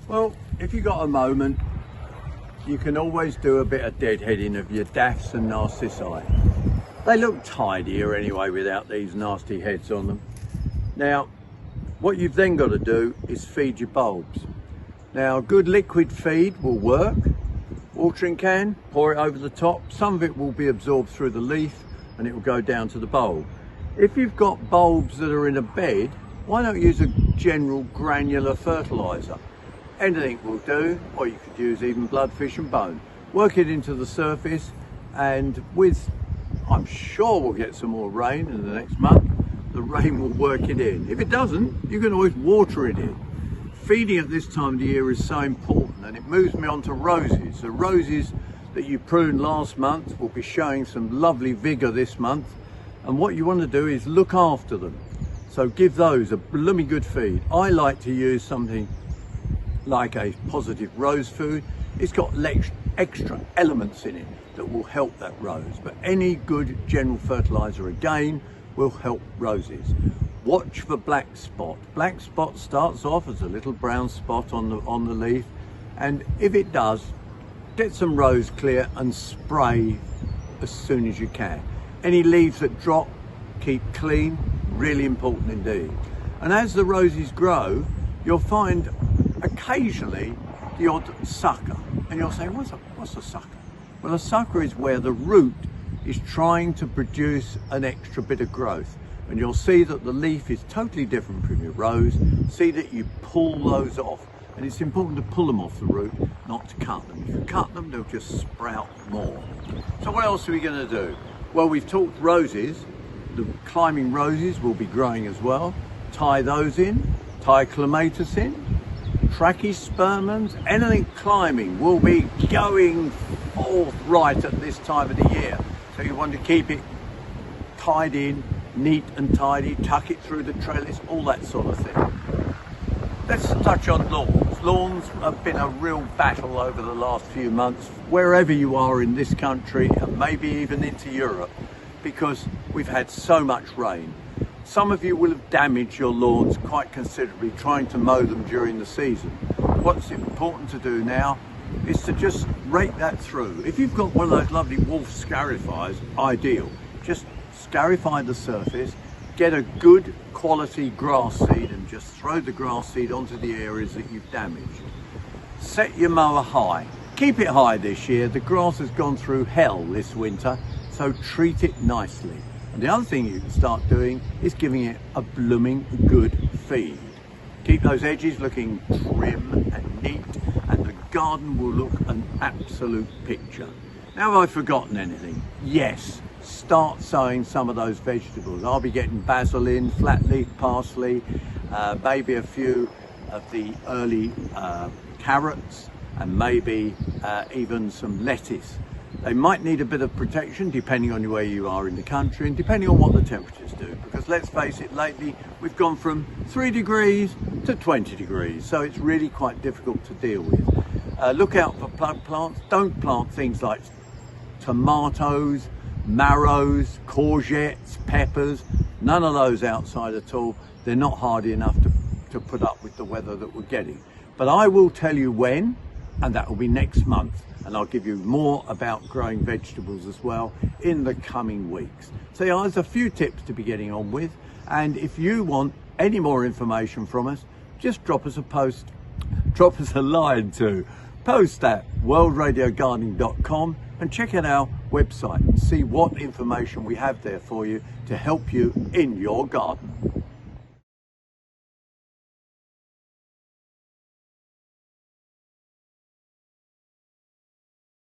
Well, if you've got a moment, you can always do a bit of deadheading of your daffs and narcissi. They look tidier anyway without these nasty heads on them. Now, what you've then got to do is feed your bulbs. Now, a good liquid feed will work. Watering can, pour it over the top. Some of it will be absorbed through the leaf and it will go down to the bulb. If you've got bulbs that are in a bed, why not use a general granular fertilizer? Anything will do, or you could use even bloodfish and bone. Work it into the surface, and I'm sure we'll get some more rain in the next month. The rain will work it in. If it doesn't, you can always water it in. Feeding at this time of the year is so important, and it moves me on to roses. The roses that you pruned last month will be showing some lovely vigor this month, and what you want to do is look after them. So give those a blooming good feed. I like to use something like a positive rose food. It's got extra elements in it that will help that rose, but any good general fertilizer again will help roses. Watch for black spot. Black spot starts off as a little brown spot on the leaf, and if it does, get some rose clear and spray as soon as you can. Any leaves that drop, keep clean, really important indeed. And as the roses grow, you'll find occasionally the odd sucker, and you'll say, what's a sucker? Well, a sucker is where the root is trying to produce an extra bit of growth, and you'll see that the leaf is totally different from your rose. See that you pull those off, and it's important to pull them off the root, not to cut them. If you cut them, they'll just sprout more. So what else are we going to do? Well, we've talked roses. The climbing roses will be growing as well. Tie those in, tie clematis in. Trachelospermums, anything climbing will be going forth right at this time of the year. So you want to keep it tied in, neat and tidy, tuck it through the trellis, all that sort of thing. Let's touch on lawns. Lawns have been a real battle over the last few months, wherever you are in this country and maybe even into Europe, because we've had so much rain. Some of you will have damaged your lawns quite considerably trying to mow them during the season. What's important to do now is to just rake that through. If you've got one of those lovely wolf Scarifys, ideal. Just scarify the surface, get a good quality grass seed and just throw the grass seed onto the areas that you've damaged. Set your mower high. Keep it high this year. The grass has gone through hell this winter, so treat it nicely. And the other thing you can start doing is giving it a blooming good feed. Keep those edges looking trim and neat, and the garden will look an absolute picture. Now, have I forgotten anything? Yes, start sowing some of those vegetables. I'll be getting basil in, flat leaf parsley, maybe a few of the early carrots, and maybe even some lettuce. They might need a bit of protection depending on where you are in the country and depending on what the temperatures do, because let's face it, lately we've gone from 3 degrees to 20 degrees, so it's really quite difficult to deal with. Look out for plug plants. Don't plant things like tomatoes, marrows, courgettes, peppers, none of those outside at all. They're not hardy enough to put up with the weather that we're getting. But I will tell you when, and that will be next month. And I'll give you more about growing vegetables as well in the coming weeks. So yeah, there's a few tips to be getting on with. And if you want any more information from us, just drop us a post, drop us a line to post@worldradiogardening.com and check out our website and see what information we have there for you to help you in your garden.